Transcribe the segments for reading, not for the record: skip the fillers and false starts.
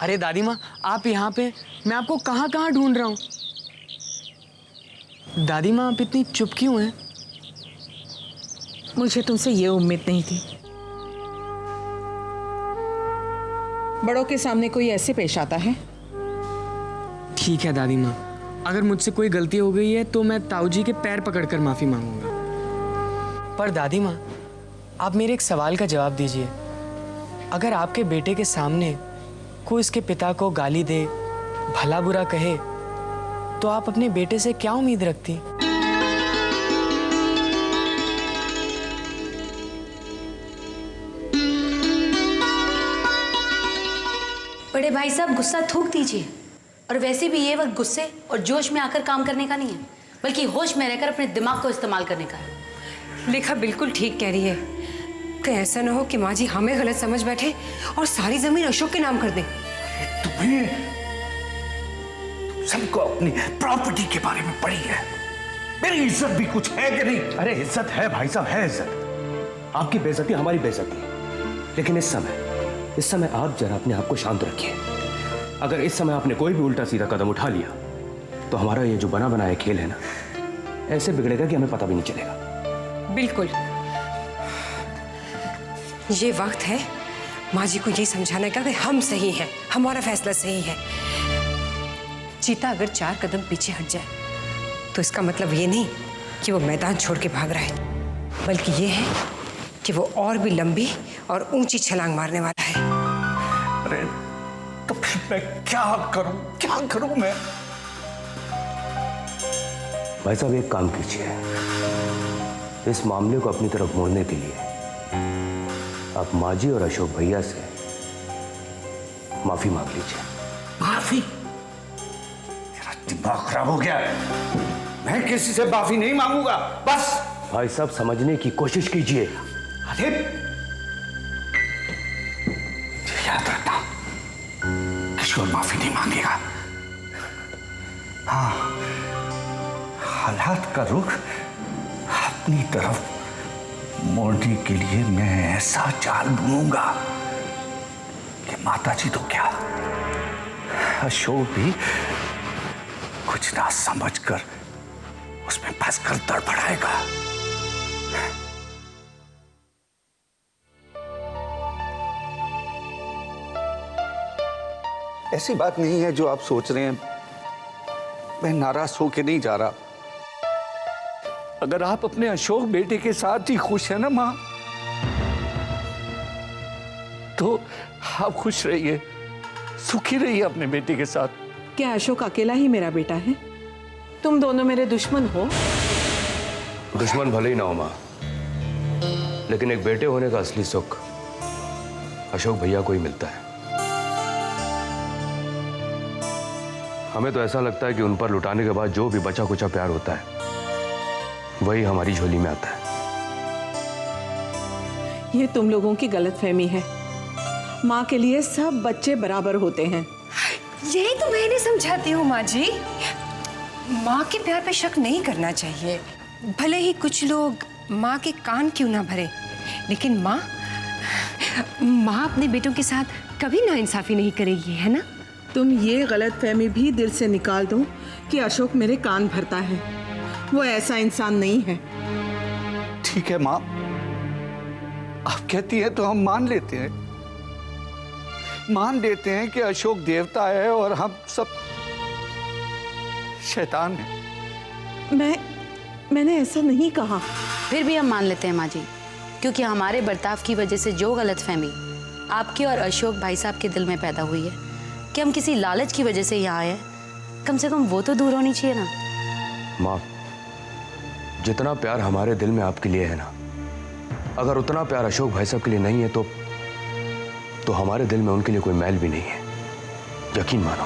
अरे दादी माँ, आप यहाँ पे? मैं आपको कहाँ कहाँ ढूंढ रहा हूँ। दादी माँ, आप इतनी चुप क्यों हैं? मुझे तुमसे ये उम्मीद नहीं थी। बड़ों के सामने कोई ऐसे पेश आता है? ठीक है दादी माँ, अगर मुझसे कोई गलती हो गई है तो मैं ताऊ जी के पैर पकड़कर माफ़ी मांगूंगा। पर दादी माँ, आप मेरे एक सवाल का जवाब दीजिए। अगर आपके बेटे के सामने कोई इसके पिता को गाली दे, भला बुरा कहे, तो आप अपने बेटे से क्या उम्मीद रखती? बड़े भाई साहब, गुस्सा थूक दीजिए। और वैसे भी ये वक्त गुस्से और जोश में आकर काम करने का नहीं है, बल्कि होश में रहकर अपने दिमाग को इस्तेमाल करने का है। लेखा बिल्कुल ठीक कह रही है। कहीं ऐसा ना हो कि माँ जी हमें गलत समझ बैठे और सारी जमीन अशोक के नाम कर दें। तुम्हें सबको अपनी प्रॉपर्टी के बारे में पड़ी है, मेरी इज्जत भी कुछ है कि नहीं? अरे इज्जत है भाई साहब, है इज्जत। आपकी बेइज्जती हमारी बेइज्जती है। लेकिन इस समय आप जरा अपने आप को शांत रखिए। अगर इस समय आपने कोई भी उल्टा सीधा कदम उठा लिया तो हमारा ये जो बना बनाया खेल है ना, ऐसे बिगड़ेगा कि हमें पता भी नहीं चलेगा। बिल्कुल, ये वक्त है माँ जी को ये समझाने का कि हम सही हैं, हमारा फैसला सही है। चीता अगर 4 कदम पीछे हट जाए तो इसका मतलब ये नहीं कि वो मैदान छोड़ के भाग रहा है, बल्कि ये है कि वो और भी लंबी और ऊंची छलांग मारने वाला है। अरे तो फिर मैं क्या करूं मैं? भाई साहब, एक काम कीजिए, इस मामले को अपनी तरफ मोड़ने के लिए आप माँ जी और अशोक भैया से माफी मांग लीजिए। माफी? मेरा दिमाग खराब हो गया है। मैं किसी से माफी नहीं मांगूंगा, बस। भाई साहब, समझने की कोशिश कीजिए। अरे याद रखना, किशोर माफी नहीं मांगेगा। हाँ, हालात का रुख अपनी तरफ मोड़ने के लिए मैं ऐसा चाल ढूंढूंगा कि माताजी तो क्या, अशोक भी कुछ ना समझकर उसमें फंसकर तड़फड़ाएगा। ऐसी बात नहीं है जो आप सोच रहे हैं। मैं नाराज होके नहीं जा रहा। अगर आप अपने अशोक बेटे के साथ ही खुश हैं ना माँ, तो आप खुश रहिए, सुखी रहिए अपने बेटे के साथ। क्या अशोक अकेला ही मेरा बेटा है? तुम दोनों मेरे दुश्मन हो? दुश्मन भले ही ना हो माँ, लेकिन एक बेटे होने का असली सुख अशोक भैया को ही मिलता है। हमें तो ऐसा लगता है कि उन पर लुटाने के बाद जो भी बचा कुचा प्यार होता है वही हमारी झोली में आता है। ये तुम लोगों की गलतफहमी है। माँ के लिए सब बच्चे बराबर होते हैं। यही तो मैं नहीं समझाती हूँ माँ जी। माँ के प्यार पे शक नहीं करना चाहिए। भले ही कुछ लोग माँ के कान क्यों ना भरे, लेकिन माँ अपने बेटों के साथ कभी नाइंसाफी नहीं करेगी, है ना? तुम ये गलतफहमी भी दिल से निकाल दो कि अशोक मेरे कान भरता है। वो ऐसा इंसान नहीं है। ठीक है माँ, आप कहती हैं तो हम मान लेते हैं कि अशोक देवता है और हम सब शैतान हैं। मैंने ऐसा नहीं कहा। फिर भी हम मान लेते हैं माँ जी, क्योंकि हमारे बर्ताव की वजह से जो गलतफहमी आपके और अशोक भाई साहब के दिल में पैदा हुई है कि हम किसी लालच की वजह से यहाँ आए हैं, कम से कम वो तो दूर होनी चाहिए ना। माँ, जितना प्यार हमारे दिल में आपके लिए है ना, अगर उतना प्यार अशोक भाई साहब के लिए नहीं है तो हमारे दिल में उनके लिए कोई मैल भी नहीं है। यकीन मानो।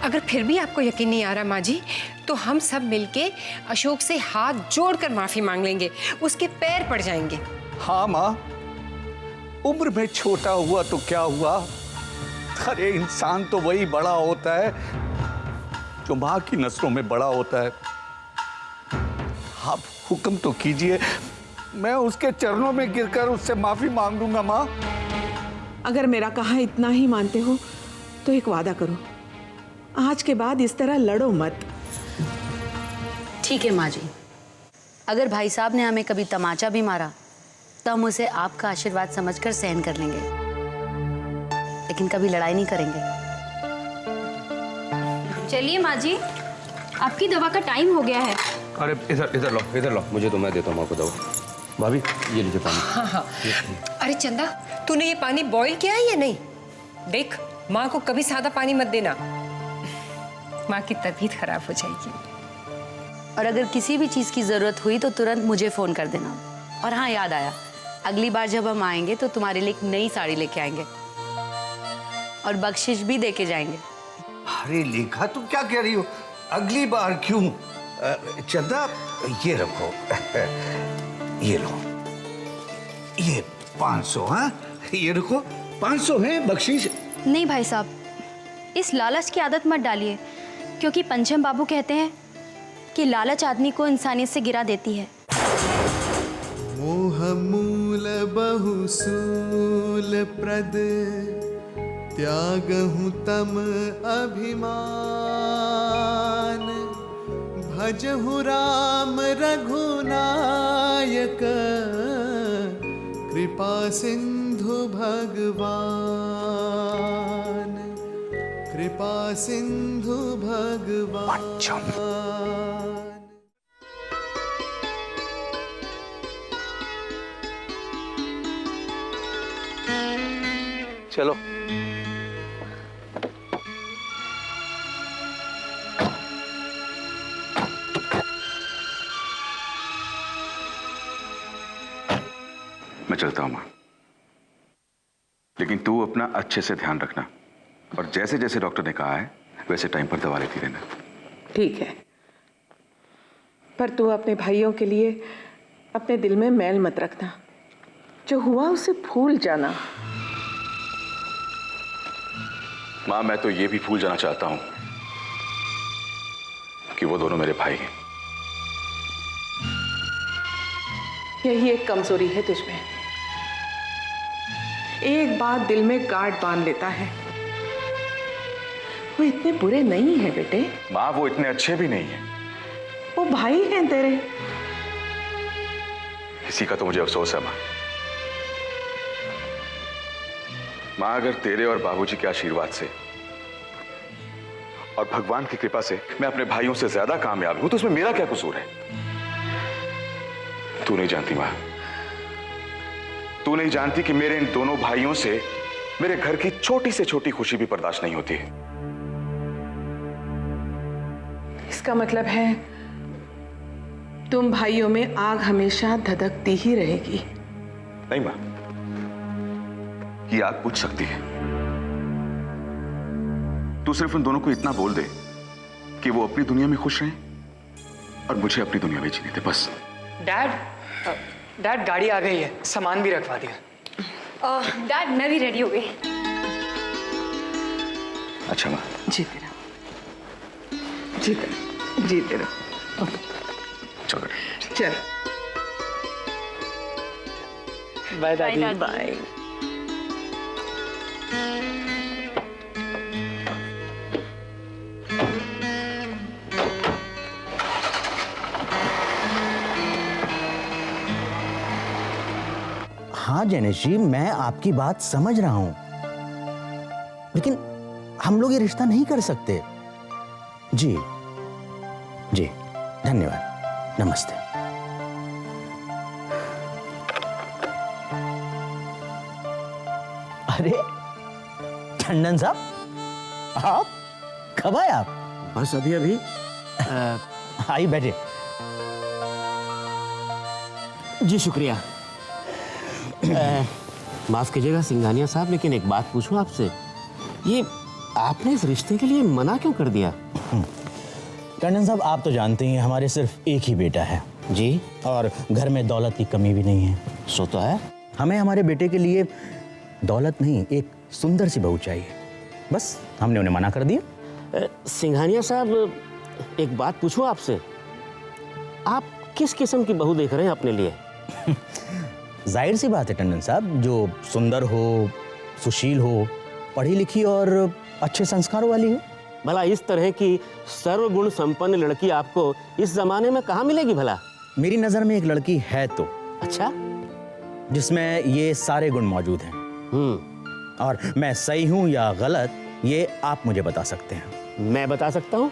अगर फिर भी आपको यकीन नहीं आ रहा माँ जी, तो हम सब मिलके अशोक से हाथ जोड़कर माफी मांग लेंगे, उसके पैर पड़ जाएंगे। हाँ माँ, उम्र में छोटा हुआ तो क्या हुआ, अरे इंसान तो वही बड़ा होता है जो माँ की नस्लों में बड़ा होता है। आप हुक्म तो कीजिए, मैं उसके चरणों में गिरकर उससे माफी मांग लूंगा माँ। अगर मेरा कहा इतना ही मानते हो तो एक वादा करो, आज के बाद इस तरह लड़ो मत। ठीक है माँ जी, अगर भाई साहब ने हमें कभी तमाचा भी मारा तो हम उसे आपका आशीर्वाद समझकर सहन कर लेंगे, लेकिन कभी लड़ाई नहीं करेंगे। चलिए माँ जी, आपकी दवा का टाइम हो गया है। अरे इधर लो, मुझे तो मैं देता हूँ आपको दवा। भाभी ये लीजिए पानी। हाँ। अरे चंदा, तूने ये पानी बॉईल किया है या नहीं? देख, माँ को कभी सादा पानी मत देना, माँ की तबीयत खराब हो जाएगी। और अगर किसी भी चीज़ की ज़रूरत हुई तो तुरंत मुझे फ़ोन कर देना। और हाँ, याद आया, अगली बार जब हम आएंगे तो तुम्हारे लिए एक नई साड़ी लेके आएंगे और बख्शिश भी दे के जाएंगे। अरे लेखा, तुम क्या कह रही हो? अगली बार क्यों? चंदा ये रखो, ये लो, ये 500। हाँ, ये रखो, 500 है बख्शीश। नहीं भाई साहब, इस लालच की आदत मत डालिए, क्योंकि पंचम बाबू कहते हैं कि लालच आदमी को इंसानियत से गिरा देती है। मोह मूल बहुसूल प्रद, त्यागहु तम अभिमान, भजहु राम रघुनायक, कृपा सिंधु भगवान, कृपा सिंधु भगवान। चलो मैं चलता हूं मां, लेकिन तू अपना अच्छे से ध्यान रखना और जैसे जैसे डॉक्टर ने कहा है वैसे टाइम पर दवा लेती रहना। ठीक है, पर तू अपने भाइयों के लिए अपने दिल में मैल मत रखना, जो हुआ उसे भूल जाना। मां, मैं तो ये भी भूल जाना चाहता हूं कि वो दोनों मेरे भाई हैं। यही एक कमजोरी है तुझमें, एक बात दिल में गांठ बांध लेता है। वो इतने बुरे नहीं है बेटे। मां, वो इतने अच्छे भी नहीं हैं। वो भाई हैं तेरे। इसी का तो मुझे अफसोस है मां। मां, अगर तेरे और बाबूजी के आशीर्वाद से और भगवान की कृपा से मैं अपने भाइयों से ज्यादा कामयाब हूं तो उसमें मेरा क्या कसूर है? तू नहीं जानती मां, तू नहीं जानती कि मेरे इन दोनों भाइयों से मेरे घर की छोटी से छोटी खुशी भी बर्दाश्त नहीं होती है। इसका मतलब है तुम भाइयों में आग हमेशा धधकती ही रहेगी। नहीं मां, ये आग बुझ सकती है। तू सिर्फ उन दोनों को इतना बोल दे कि वो अपनी दुनिया में खुश रहें और मुझे अपनी दुनिया में जीने दे, बस। डैड गाड़ी आ गई है, सामान भी रखवा दिया। डैड मैं भी रेडी हो गई। अच्छा मां। जीते रहो, जीते रहो। चलो चल बाय दादी। बाय। हाँ जैनेश जी, मैं आपकी बात समझ रहा हूं, लेकिन हम लोग ये रिश्ता नहीं कर सकते। जी जी, धन्यवाद, नमस्ते। अरे टंडन साहब, आप कब आए? आप बस अभी आइए बैठे। जी शुक्रिया। माफ कीजिएगा सिंघानिया साहब, लेकिन एक बात पूछूं आपसे, ये आपने इस रिश्ते के लिए मना क्यों कर दिया? टंडन साहब, आप तो जानते हैं हमारे सिर्फ एक ही बेटा है जी, और घर में दौलत की कमी भी नहीं है। सो तो है। हमें हमारे बेटे के लिए दौलत नहीं, एक सुंदर सी बहू चाहिए। बस हमने उन्हें मना कर दिया। सिंघानिया साहब, एक बात पूछूं आपसे, आप किस किस्म की बहू देख रहे हैं अपने लिए? जाहिर सी बात है टंडन साहब, जो सुंदर हो, सुशील हो, पढ़ी लिखी और अच्छे संस्कारों वाली हो। भला इस तरह की सर्वगुण संपन्न लड़की आपको इस जमाने में कहाँ मिलेगी भला? मेरी नजर में एक लड़की है तो, अच्छा, जिसमें ये सारे गुण मौजूद हैं। और मैं सही हूं या गलत ये आप मुझे बता सकते हैं। मैं बता सकता हूँ।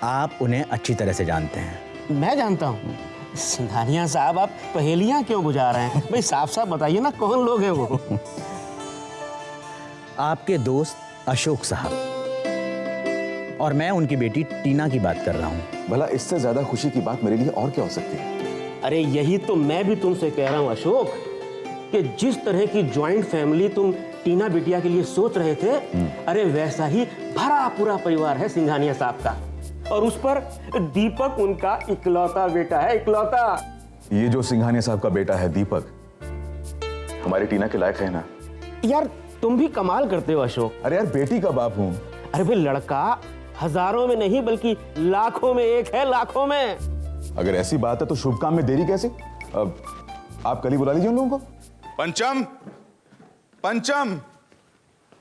आप उन्हें अच्छी तरह से जानते हैं। मैं जानता हूँ। सिंघानिया साहब, आप पहेलियां क्यों बुझा रहे हैं? भाई साफ साफ बताइए ना, कौन लोग हैं वो? आपके दोस्त अशोक साहब, और मैं उनकी बेटी टीना की बात कर रहा हूँ। भला इससे ज्यादा खुशी की बात मेरे लिए और क्या हो सकती है? अरे यही तो मैं भी तुमसे कह रहा हूँ अशोक, कि जिस तरह की ज्वाइंट फैमिली तुम टीना बिटिया के लिए सोच रहे थे, अरे वैसा ही भरा पूरा परिवार है सिंघानिया साहब का, और उस पर दीपक उनका इकलौता बेटा है, इकलौता। ये जो सिंघानिया साहब का बेटा है दीपक, हमारी टीना के लायक है ना? यार तुम भी कमाल करते हो अशोक। अरे यार, बेटी का बाप हूं। अरे भाई लड़का हजारों में नहीं बल्कि लाखों में एक है, लाखों में। अगर ऐसी बात है तो शुभ काम में देरी कैसे? अब आप कल ही बुला लीजिए उन लोगों को। पंचम, पंचम!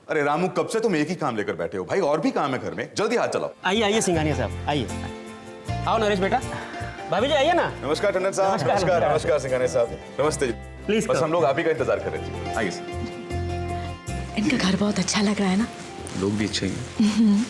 अरे रामू, कब से तुम एक ही काम लेकर बैठे हो भाई? और भी काम है घर में, जल्दी हाथ चलाओ। आइए आइए सिंघानिया साहब, आइए। आओ नरेश बेटा। भाभी जी आइए ना। नमस्कार टंडन साहब। नमस्कार नमस्कार सिंघानिया साहब। नमस्ते। प्लीज बस हम लोग आप ही का इंतजार कर रहे थे। आइए सर। इनका घर बहुत अच्छा लग रहा है ना? लोग भी अच्छे हैं।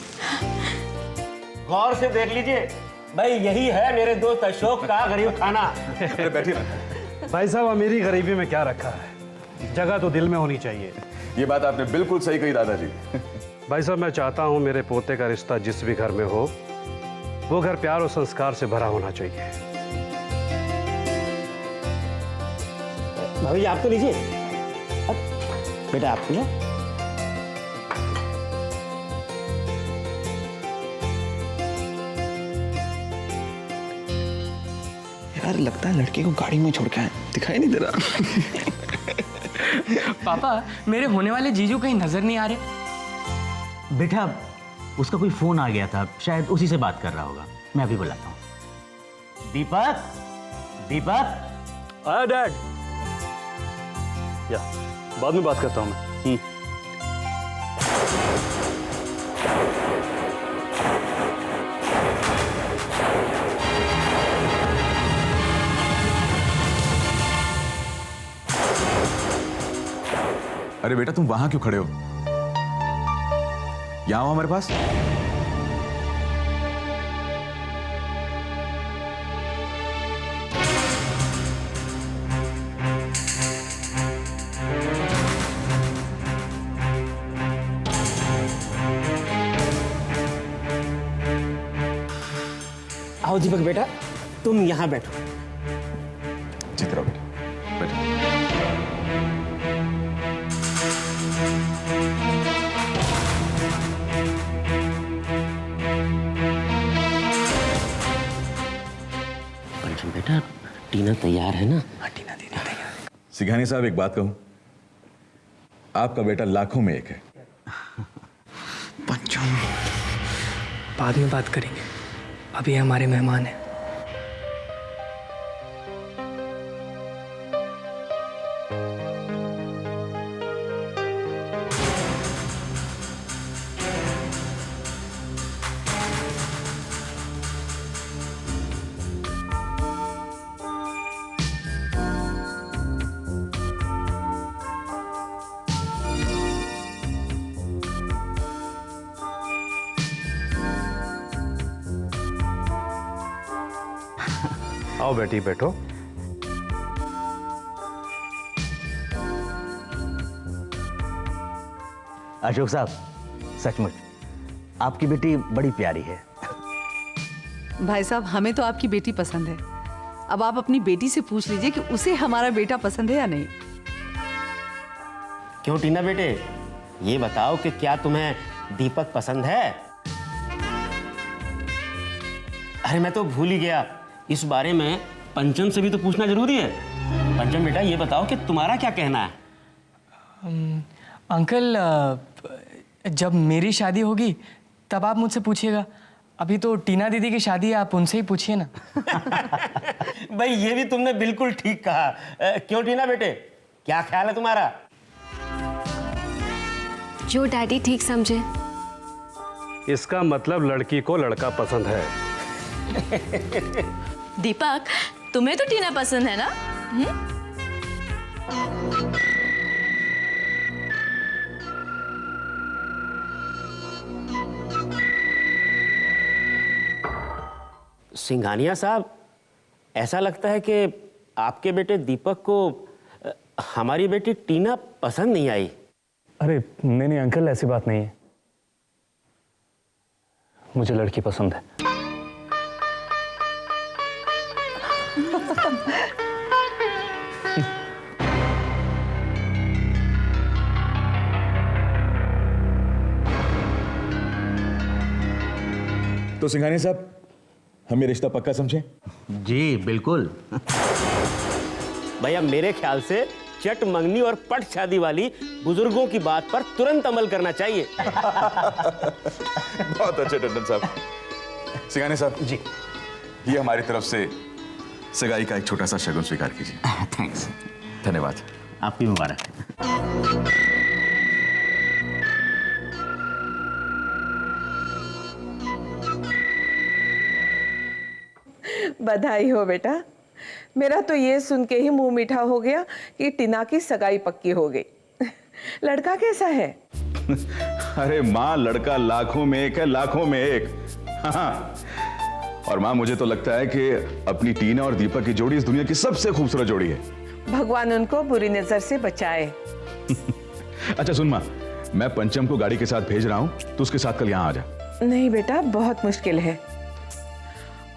गौर से देख लीजिए भाई, यही है मेरे दोस्त अशोक का गरीब खाना। अरे बैठिए ना। भाई साहब, अमीरी गरीबी में क्या रखा है, जगह तो दिल में होनी चाहिए। ये बात आपने बिल्कुल सही कही दादाजी। भाई साहब, मैं चाहता हूँ मेरे पोते का रिश्ता जिस भी घर में हो, वो घर प्यार और संस्कार से भरा होना चाहिए। भाभी जी आप तो लीजिए। बेटा आप लो। यार लगता है लड़के को गाड़ी में छोड़ के आए, दिखाई नहीं दे रहा। पापा, मेरे होने वाले जीजू कहीं नजर नहीं आ रहे। बेटा, उसका कोई फोन आ गया था, शायद उसी से बात कर रहा होगा। मैं अभी बुलाता हूँ। दीपक, दीपक। आया डैड? या बाद में बात करता हूँ मैं। अरे बेटा, तुम वहां क्यों खड़े हो? यहां आओ हमारे पास। आओ दीपक बेटा, तुम यहाँ बैठो। चित्रा बेटा, बैठो। पंचम बेटा, टीना तैयार है ना? हाँ, टीना दीदी तैयार है। सिंघानिया साहब, एक बात कहूं, आपका बेटा लाखों में एक है। पंचम, बाद में बात करेंगे, अभी हमारे मेहमान हैं। आओ बेटी, बैठो। अशोक साहब, सचमुच आपकी बेटी बड़ी प्यारी है। भाई साहब, हमें तो आपकी बेटी पसंद है। अब आप अपनी बेटी से पूछ लीजिए कि उसे हमारा बेटा पसंद है या नहीं। क्यों टीना बेटे, ये बताओ कि क्या तुम्हें दीपक पसंद है? अरे मैं तो भूल ही गया, इस बारे में पंचम से भी तो पूछना जरूरी है। पंचम बेटा, ये बताओ कि तुम्हारा क्या कहना है? अंकल, जब मेरी शादी होगी तब आप मुझसे पूछिएगा। अभी तो टीना दीदी की शादी है, आप उनसे ही पूछिए ना। भाई ये भी तुमने बिल्कुल ठीक कहा। क्यों टीना बेटे, क्या ख्याल है तुम्हारा? जो डैडी ठीक समझे। इसका मतलब लड़की को लड़का पसंद है। दीपक, तुम्हें तो टीना पसंद है ना? सिंघानिया साहब, ऐसा लगता है कि आपके बेटे दीपक को हमारी बेटी टीना पसंद नहीं आई। अरे नहीं नहीं अंकल, ऐसी बात नहीं है। मुझे लड़की पसंद है। तो सिंघानिया साहब, हम ये रिश्ता पक्का समझें? जी बिल्कुल। भैया मेरे ख्याल से चट मंगनी और पट शादी वाली बुजुर्गों की बात पर तुरंत अमल करना चाहिए। बहुत अच्छे टंडन साहब। सिंघानिया साहब जी, ये हमारी तरफ से सगाई का एक छोटा सा शगुन स्वीकार कीजिए। थैंक्स। धन्यवाद। आपकी मुबारक। बधाई हो बेटा। मेरा तो ये सुन के ही मुंह मीठा हो गया कि टीना की सगाई पक्की हो गई। लड़का कैसा है? अरे माँ, लड़का लाखों में एक है, लाखों में एक। हाँ, और माँ मुझे तो लगता है कि अपनी टीना और दीपक की जोड़ी इस दुनिया की सबसे खूबसूरत जोड़ी है। भगवान उनको बुरी नजर से बचाए। अच्छा सुन माँ, मैं पंचम को गाड़ी के साथ भेज रहा हूँ, तो उसके साथ कल यहाँ आ जा। नहीं बेटा, बहुत मुश्किल है।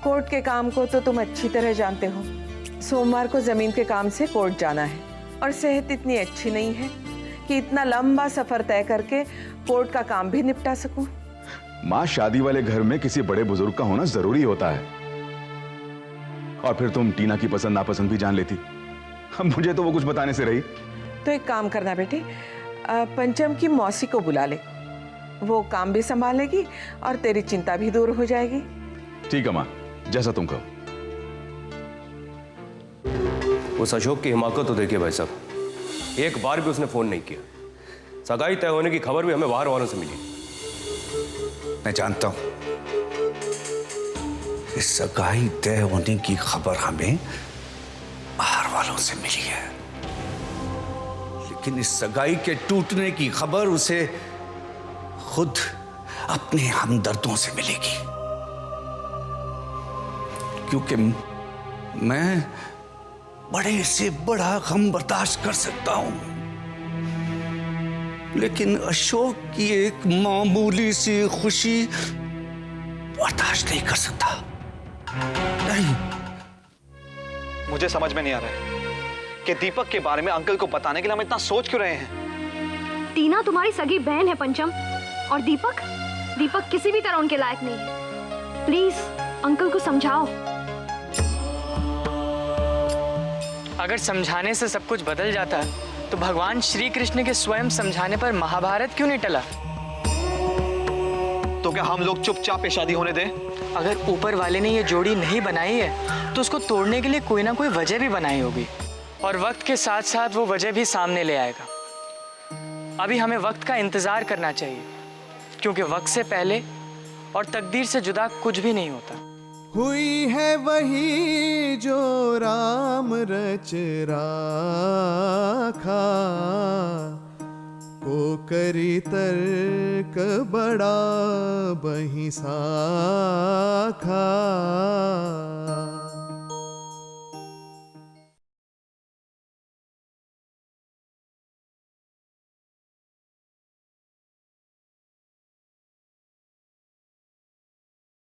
कोर्ट के काम को तो तुम अच्छी तरह जानते हो। सोमवार को जमीन के काम से कोर्ट जाना है और सेहत इतनी अच्छी नहीं है कि इतना लंबा सफर तय करके कोर्ट का काम भी निपटा सकूं। माँ, शादी वाले घर में किसी बड़े बुजुर्ग का होना जरूरी होता है। और फिर तुम टीना की पसंद नापसंद भी जान लेती। मुझे तो वो कुछ बताने से रही। तो एक काम करना बेटे, पंचम की मौसी को बुला ले। वो काम भी संभालेगी और तेरी चिंता भी दूर हो जाएगी। ठीक है माँ, जैसा तुम कहो। उस अशोक की हिमाकत तो देखिए भाई साहब, एक बार भी उसने फोन नहीं किया। सगाई तय होने की खबर भी हमें बाहर वालों से मिली। मैं जानता हूं इस सगाई तय होने की खबर हमें बाहर वालों से मिली है, लेकिन इस सगाई के टूटने की खबर उसे खुद अपने हमदर्दों से मिलेगी। क्योंकि मैं बड़े से बड़ा गम बर्दाश्त कर सकता हूं, लेकिन अशोक की एक मामूली सी खुशी बर्दाश्त नहीं कर सकता। नहीं। मुझे समझ में नहीं आ रहा है कि दीपक के बारे में अंकल को बताने के लिए हम इतना सोच क्यों रहे हैं। टीना तुम्हारी सगी बहन है पंचम, और दीपक किसी भी तरह उनके लायक नहीं है। प्लीज अंकल को समझाओ। अगर समझाने से सब कुछ बदल जाता तो भगवान श्री कृष्ण के स्वयं समझाने पर महाभारत क्यों नहीं टला? तो क्या हम लोग चुपचाप ये शादी होने दें? अगर ऊपर वाले ने ये जोड़ी नहीं बनाई है तो उसको तोड़ने के लिए कोई ना कोई वजह भी बनाई होगी, और वक्त के साथ साथ वो वजह भी सामने ले आएगा। अभी हमें वक्त का इंतजार करना चाहिए, क्योंकि वक्त से पहले और तकदीर से जुदा कुछ भी नहीं होता। हुई है वही जो राम रच राखा, को करी तर्क बड़ा बही साखा।